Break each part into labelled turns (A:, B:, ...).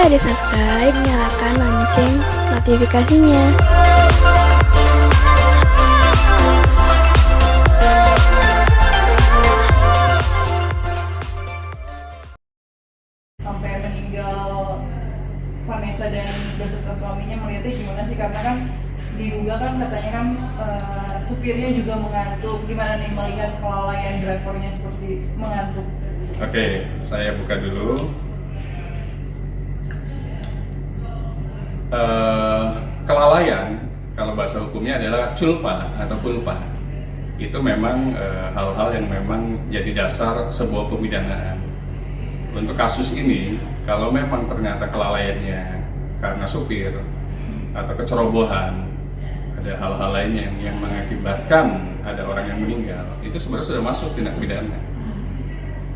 A: lupa di-subscribe, nyalakan lonceng notifikasinya.
B: Sampai meninggal Vanessa dan beserta suaminya, melihatnya gimana sih? Karena kan diduga kan katanya kan supirnya juga mengantuk. Gimana nih melihat kelalaian drivernya seperti mengantuk?
C: Oke, saya buka dulu. Kelalaian, kalau bahasa hukumnya adalah culpa atau kulpa. Itu memang hal-hal yang memang jadi dasar sebuah pemidanaan. Untuk kasus ini, kalau memang ternyata kelalaiannya karena supir atau kecerobohan, ada hal-hal lain yang mengakibatkan ada orang yang meninggal, itu sebenarnya sudah masuk tindak pidana.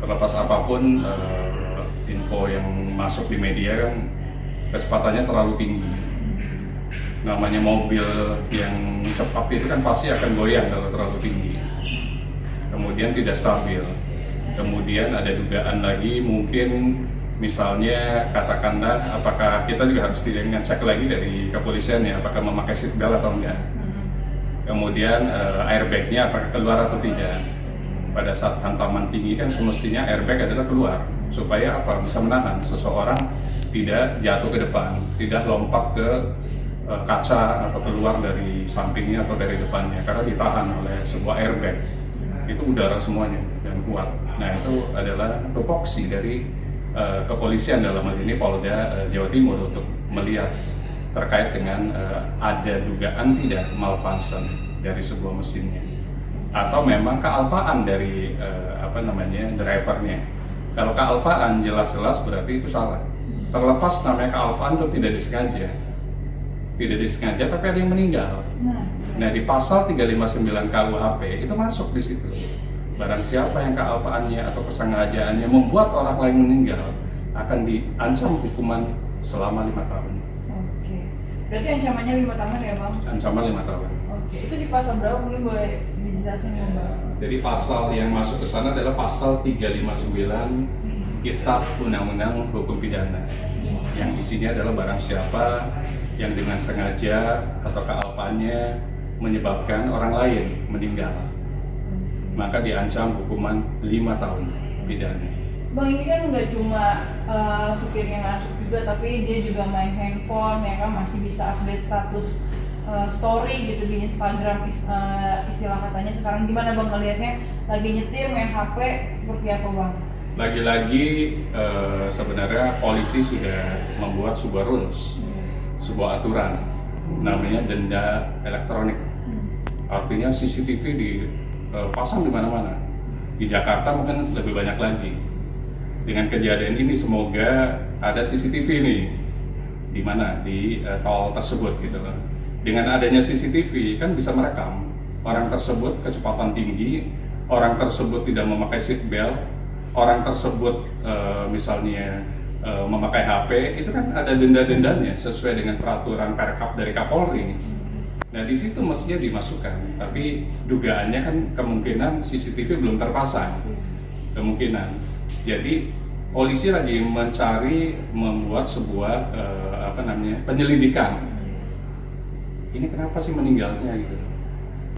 C: Terlepas apapun info yang masuk di media kan kecepatannya terlalu tinggi. Namanya mobil yang cepat itu kan pasti akan goyang kalau terlalu tinggi. Kemudian tidak stabil. Kemudian ada dugaan lagi mungkin misalnya katakanlah apakah kita juga harus tidak cek lagi dari kepolisian ya apakah memakai seatbelt atau enggak. Kemudian airbagnya apakah keluar atau tidak. Pada saat hantaman tinggi kan semestinya airbag adalah keluar supaya apa? Bisa menahan seseorang tidak jatuh ke depan, tidak lompat ke kaca atau keluar dari sampingnya atau dari depannya karena ditahan oleh sebuah airbag. Itu udara semuanya dan kuat. Nah itu adalah tupoksi dari kepolisian dalam hal ini Polda Jawa Timur untuk melihat terkait dengan ada dugaan tidak malfunction dari sebuah mesinnya atau memang kealpaan dari drivernya. Kalau kealpaan jelas-jelas berarti itu salah. Terlepas namanya kealpaan itu tidak disengaja tapi ada yang meninggal. Nah di pasal 359 KUHP itu masuk di situ. Barang siapa yang kealpaannya atau kesengajaannya membuat orang lain meninggal akan diancam hukuman selama 5 tahun.
B: Oke. Berarti ancamannya 5 tahun ya Bang?
C: Ancaman 5 tahun.
B: Oke. Itu di pasal berapa mungkin boleh dijelasin ya Bang?
C: Jadi pasal yang masuk ke sana adalah pasal 359 Kitab Undang-Undang Hukum Pidana. Yang isinya adalah barang siapa yang dengan sengaja atau kealpaannya menyebabkan orang lain meninggal, maka diancam hukuman 5 tahun pidana.
B: Bang, ini kan nggak cuma supir yang ngantuk juga, tapi dia juga main handphone, ya kan masih bisa update status story gitu di Instagram, istilah katanya sekarang. Gimana Bang ngelihatnya? Lagi nyetir, main HP, seperti apa Bang?
C: Lagi-lagi sebenarnya polisi sudah membuat sebuah rules, sebuah aturan, namanya denda elektronik. Artinya CCTV dipasang di mana-mana. Di Jakarta mungkin lebih banyak lagi. Dengan kejadian ini semoga ada CCTV nih di mana di tol tersebut gitu loh. Dengan adanya CCTV kan bisa merekam orang tersebut kecepatan tinggi, orang tersebut tidak memakai seatbelt, orang tersebut misalnya memakai HP, itu kan ada denda-dendanya sesuai dengan peraturan Perkap dari Kapolri. Nah di situ mestinya dimasukkan, tapi dugaannya kan kemungkinan CCTV belum terpasang, kemungkinan. Jadi polisi lagi mencari membuat sebuah penyelidikan. Ini kenapa sih meninggalnya gitu?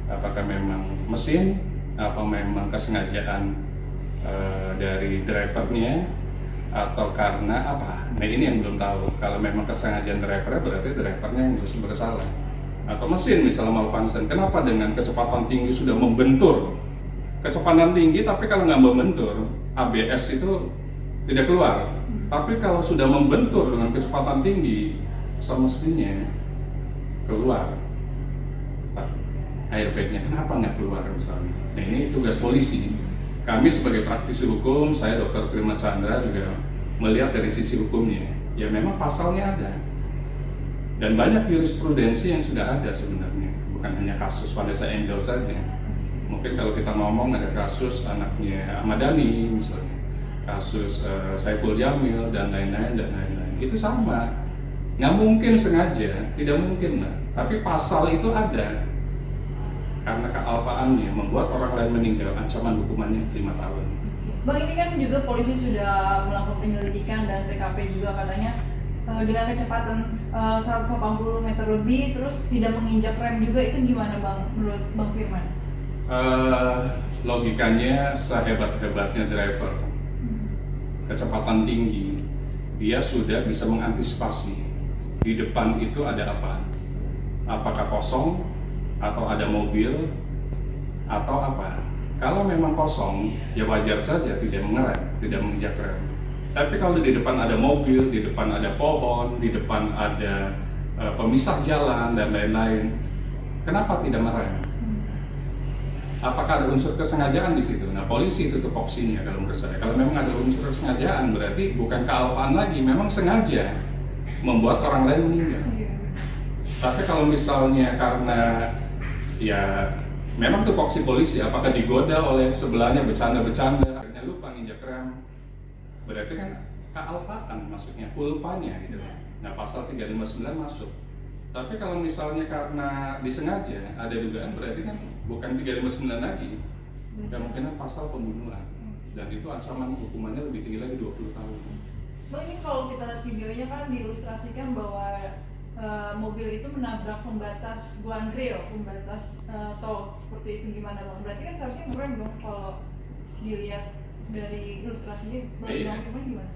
C: Apakah memang mesin, apa memang kesengajaan dari drivernya, atau karena apa? Nah ini yang belum tahu. Kalau memang kesengajaan drivernya berarti drivernya yang bersalah. Atau mesin misalnya malfunction. Kenapa dengan kecepatan tinggi sudah membentur? Kecepatan tinggi tapi kalau nggak membentur, ABS itu tidak keluar. Tapi kalau sudah membentur dengan kecepatan tinggi, semestinya keluar. Airbagnya kenapa nggak keluar misalnya? Nah ini tugas polisi. Kami sebagai praktisi hukum, saya Dr. Prima Chandra juga melihat dari sisi hukumnya. Ya memang pasalnya ada. Dan banyak jurisprudensi yang sudah ada sebenarnya. Bukan hanya kasus Vanessa Angel saja. Mungkin kalau kita ngomong ada kasus anaknya Ahmad Dhani misalnya. Kasus Saiful Jamil dan lain-lain. Itu sama. Nggak mungkin sengaja, tidak mungkin lah. Tapi pasal itu ada. Karena kealpaannya membuat orang lain meninggal, ancaman hukumannya 5 tahun.
B: Bang, ini kan juga polisi sudah melakukan penyelidikan dan TKP juga katanya dengan kecepatan 180 meter lebih terus tidak menginjak rem juga, itu gimana Bang menurut Bang Firman?
C: Logikanya sehebat-hebatnya driver, kecepatan tinggi, dia sudah bisa mengantisipasi di depan itu ada apa, apakah kosong atau ada mobil atau apa. Kalau memang kosong, ya wajar saja tidak mengerem, tidak menginjak rem. Tapi kalau di depan ada mobil, di depan ada pohon, di depan ada pemisah jalan dan lain-lain, kenapa tidak merem? Apakah ada unsur kesengajaan di situ? Nah, polisi itu tupoksinya kalau menurut saya. Kalau memang ada unsur kesengajaan, berarti bukan kealpaan lagi, memang sengaja membuat orang lain meninggal. Tapi kalau misalnya karena ya memang tupoksi polisi, apakah digoda oleh sebelahnya bercanda-bercanda, akhirnya lupa nginjak rem, berarti kan kealpaan maksudnya, kulpanya gitu. Nah, pasal 359 masuk. Tapi kalau misalnya karena disengaja, ada dugaan, berarti kan bukan 359 lagi, kemungkinan pasal pembunuhan. Dan itu ancaman hukumannya lebih tinggi lagi, 20 tahun.
B: Bang, ini kalau kita lihat videonya kan diilustrasikan bahwa mobil itu menabrak pembatas guardrail, pembatas tol, seperti itu. Gimana Bang? Berarti kan seharusnya ngerem dong kalau dilihat dari ilustrasinya. Bang gimana?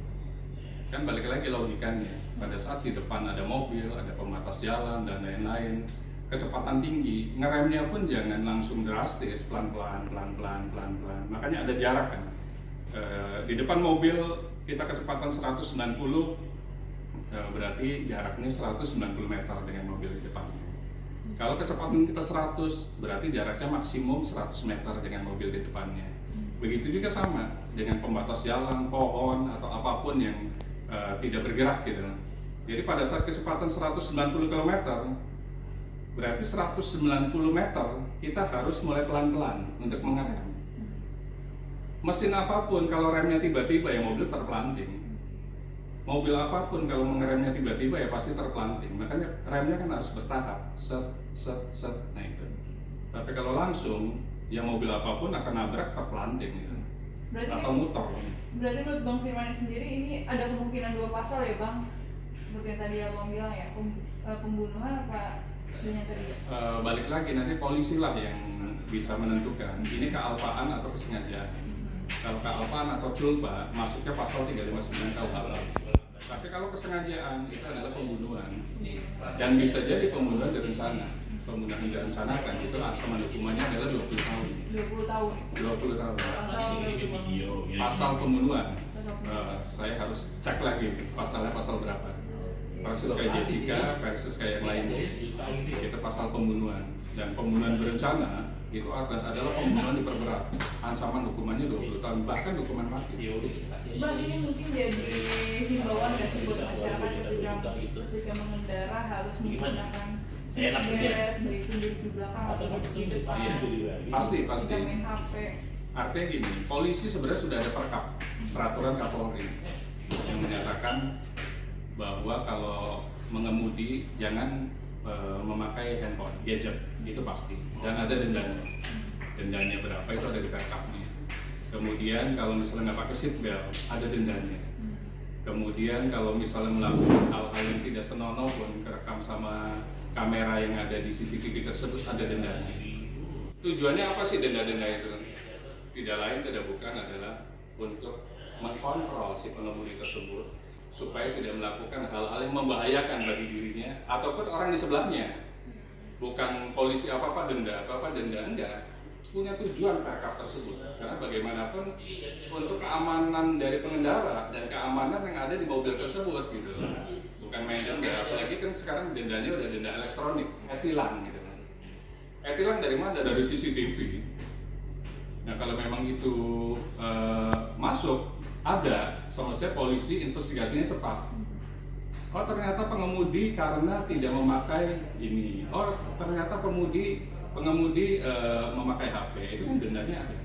C: Kan balik lagi logikanya, pada saat di depan ada mobil, ada pembatas jalan dan lain-lain, kecepatan tinggi, ngeremnya pun jangan langsung drastis, pelan-pelan. Makanya ada jarak kan. Di depan mobil kita kecepatan 190, berarti jaraknya 190 meter dengan mobil di depannya. Kalau kecepatan kita 100, berarti jaraknya maksimum 100 meter dengan mobil di depannya. Begitu juga sama dengan pembatas jalan, pohon, atau apapun yang tidak bergerak gitu. Jadi pada saat kecepatan 190 km, berarti 190 meter kita harus mulai pelan-pelan untuk mengerem. Mesin apapun kalau remnya tiba-tiba ya mobil terpelanting. Mobil apapun kalau mengeremnya tiba-tiba ya pasti terpelanting. Makanya remnya kan harus bertahap, set. Nah itu. Tapi kalau langsung, ya mobil apapun akan nabrak terpelanting gitu. Atau muter.
B: Berarti menurut Bang Firman sendiri ini ada kemungkinan 2 pasal ya Bang? Seperti yang tadi Abang bilang ya, pembunuhan apa dan yang tadi?
C: Balik lagi nanti polisi lah yang bisa menentukan ini kealpaan atau kesengajaan. Kalau kealpaan atau culpa masuknya pasal 359 KUHP. Tapi kalau kesengajaan itu adalah pembunuhan dan bisa jadi pembunuhan berencana. Pembunuhan direncanakan itu ancaman hukumannya adalah 20 tahun.
B: 20 tahun.
C: 20 tahun.
B: Pasal
C: Pembunuhan. Saya harus cek lagi pasalnya pasal berapa. Persis kayak Jessica, versus kayak yang lainnya. Itu pasal pembunuhan dan pembunuhan berencana itu adalah pembunuhan diperberat. Ancaman hukumannya 20 tahun, bahkan hukuman mati.
B: Bang, ini mungkin jadi himbauan nggak sih buat masyarakat ketika mengendara harus menggunakan seatbelt, baik itu di belakang atau di depan.
C: Pasti.
B: Main HP.
C: Artinya gini, polisi sebenarnya sudah ada peraturan Kapolri yang menyatakan bahwa kalau mengemudi jangan memakai handphone, gadget, itu pasti. Dan ada dendanya. Dendanya berapa itu ada di perkapnya. Kemudian kalau misalnya nggak pakai seatbelt, ada dendanya. Kemudian kalau misalnya melakukan hal-hal yang tidak senonoh pun kerekam sama kamera yang ada di CCTV tersebut, ada dendanya. Tujuannya apa sih denda-denda itu? Tidak lain tidak bukan adalah untuk mengkontrol si pengemudi tersebut supaya tidak melakukan hal-hal yang membahayakan bagi dirinya ataupun orang di sebelahnya. Bukan polisi apa-apa denda, enggak. Punya tujuan perkap tersebut. Karena bagaimanapun untuk keamanan dari pengendara dan keamanan yang ada di mobil tersebut gitu. Bukan main denda, apalagi kan sekarang dendanya udah denda elektronik, e-tilang gitu. E-tilang dari mana? Dari CCTV. Nah kalau memang itu masuk, ada, selesai polisi investigasinya cepat. Oh ternyata pengemudi karena tidak memakai ini. Oh ternyata pengemudi memakai HP, itu kan dendanya ada.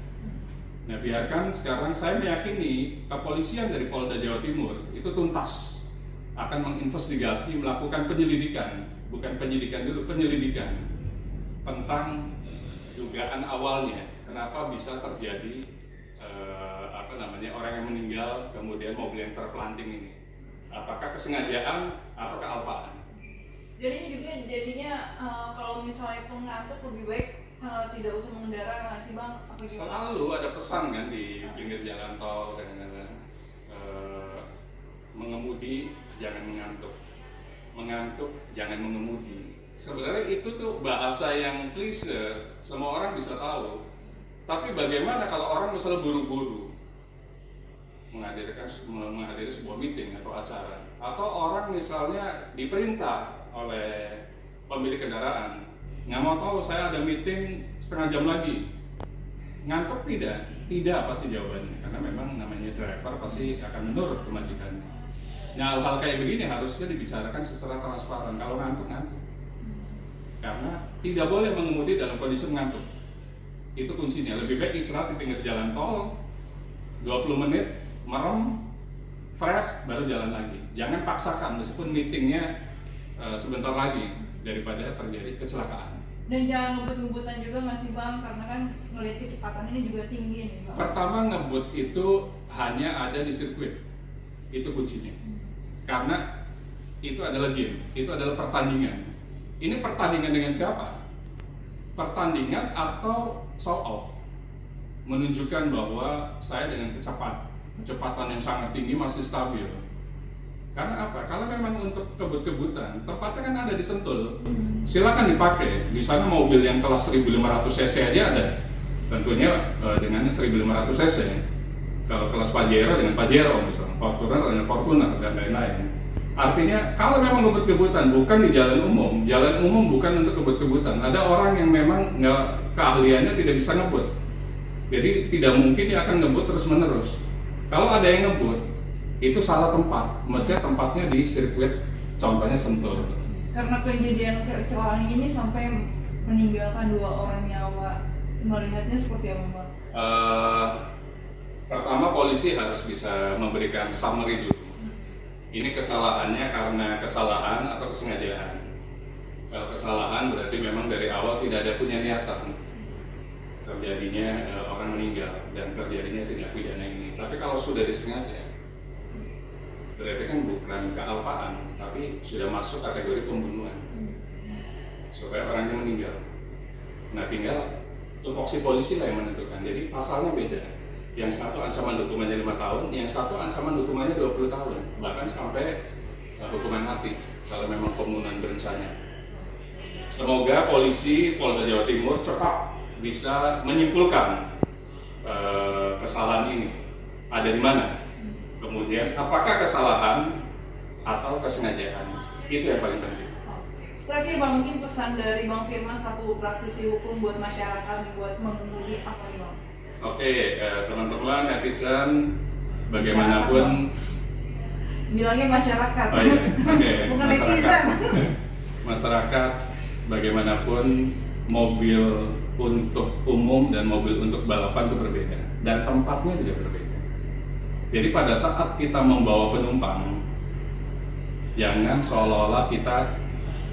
C: Nah biarkan sekarang saya meyakini kepolisian dari Polda Jawa Timur itu tuntas akan menginvestigasi, melakukan penyelidikan, bukan penyidikan dulu, penyelidikan tentang dugaan awalnya kenapa bisa terjadi orang yang meninggal kemudian mobil yang terpelanting ini. apakah kesengajaan atau kealpaan.
B: Jadi ini juga jadinya kalau misalnya pengantuk lebih baik tidak usah mengendara nggak sih Bang? Apa gimana?
C: Selalu ada pesan kan di pinggir jalan tol kadang-kadang, mengemudi jangan mengantuk jangan mengemudi. Sebenarnya itu tuh bahasa yang klise, semua orang bisa tahu. Tapi bagaimana kalau orang misalnya buru-buru menghadiri sebuah meeting atau acara, atau orang misalnya diperintah oleh pemilik kendaraan, nggak mau tahu saya ada meeting setengah jam lagi, ngantuk tidak pasti jawabannya, karena memang namanya driver pasti akan menurut kemajikannya. Nah, hal-hal kayak begini harusnya dibicarakan secara transparan. Kalau ngantuk, karena tidak boleh mengemudi dalam kondisi mengantuk. Itu kuncinya. Lebih baik istirahat di pinggir jalan tol 20 menit, merem, fresh, baru jalan lagi. Jangan paksakan meskipun meetingnya sebentar lagi, daripada terjadi kecelakaan.
B: Dan jangan ngebut-ngebutan juga masih Bang, karena kan ngelihat kecepatan ini juga tinggi nih Bang.
C: Pertama, ngebut itu hanya ada di sirkuit. Itu kuncinya. Karena itu adalah game, itu adalah pertandingan. Ini pertandingan dengan siapa? Pertandingan atau show off, menunjukkan bahwa saya dengan kecepatan yang sangat tinggi masih stabil. Karena apa? Kalau memang untuk kebut-kebutan, tempatnya kan ada di Sentul, silakan dipakai. Di sana mobil yang kelas 1500 cc aja ada, tentunya dengan 1500 cc. Kalau kelas Pajero dengan Pajero misalnya, Fortuner dengan Fortuner dan lain-lain. Artinya kalau memang kebut-kebutan bukan di jalan umum bukan untuk kebut-kebutan. Ada orang yang memang keahliannya tidak bisa ngebut, jadi tidak mungkin dia akan ngebut terus-menerus. Kalau ada yang ngebut, itu salah tempat, mestinya tempatnya di sirkuit, contohnya Sentul.
B: Karena kejadian kecelakaan ini sampai meninggalkan 2 orang nyawa, melihatnya seperti apa Bang?
C: Pertama, polisi harus bisa memberikan summary dulu. Ini kesalahannya karena kesalahan atau kesengajaan. Kalau kesalahan berarti memang dari awal tidak ada punya niatan terjadinya orang meninggal dan terjadinya tindak pidana ini. Tapi kalau sudah disengaja, berarti kan bukan kealpaan, tapi sudah masuk kategori pembunuhan supaya orangnya meninggal. Nah, tinggal tupoksi polisi lah yang menentukan. Jadi pasalnya beda. Yang satu ancaman hukumannya 5 tahun, yang satu ancaman hukumannya 20 tahun, bahkan sampai hukuman mati kalau memang pembunuhan berencana. Semoga polisi Polda Jawa Timur cepat bisa menyimpulkan kesalahan ini ada di mana. Kemudian apakah kesalahan atau kesengajaan, itu yang paling penting.
B: Terakhir Bang, mungkin pesan dari Bang Firman selaku praktisi hukum buat masyarakat, buat mengemudi apa nih Bang?
C: Oke, teman-teman netizen, bagaimanapun
B: bilangnya masyarakat.
C: Oh iya, oke.
B: Bukan netizen.
C: Masyarakat, bagaimanapun mobil untuk umum dan mobil untuk balapan itu berbeda, dan tempatnya juga berbeda. Jadi pada saat kita membawa penumpang, jangan seolah-olah kita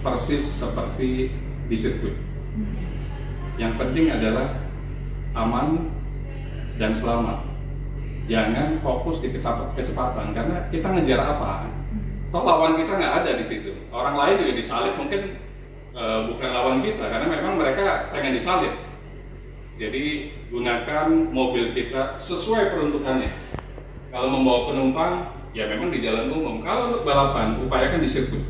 C: persis seperti di sirkuit. Yang penting adalah aman dan selamat. Jangan fokus di kecepatan, karena kita ngejar apa? Toh lawan kita nggak ada di situ. Orang lain juga disalip, mungkin bukan lawan kita, karena memang mereka pengen disalip. Jadi gunakan mobil kita sesuai peruntukannya. Kalau membawa penumpang, ya memang di jalan umum. Kalau untuk balapan, upayakan di sirkuit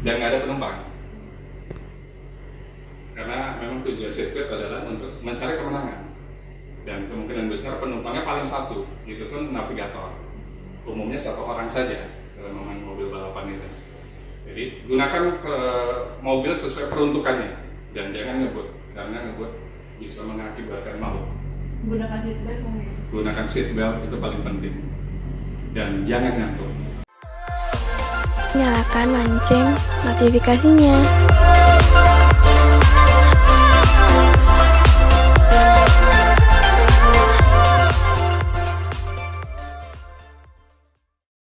C: dan nggak ada penumpang. Karena memang tujuan sirkuit adalah untuk mencari kemenangan. Dan kemungkinan besar penumpangnya paling satu, itu pun navigator. Umumnya 1 orang saja dalam memakai mobil balapan itu. Jadi gunakan mobil sesuai peruntukannya dan jangan ngebut, karena ngebut bisa mengakibatkan maut.
B: Gunakan seatbelt mungkin.
C: Gunakan seatbelt, itu paling penting. Dan jangan ngantuk.
A: Nyalakan lonceng notifikasinya.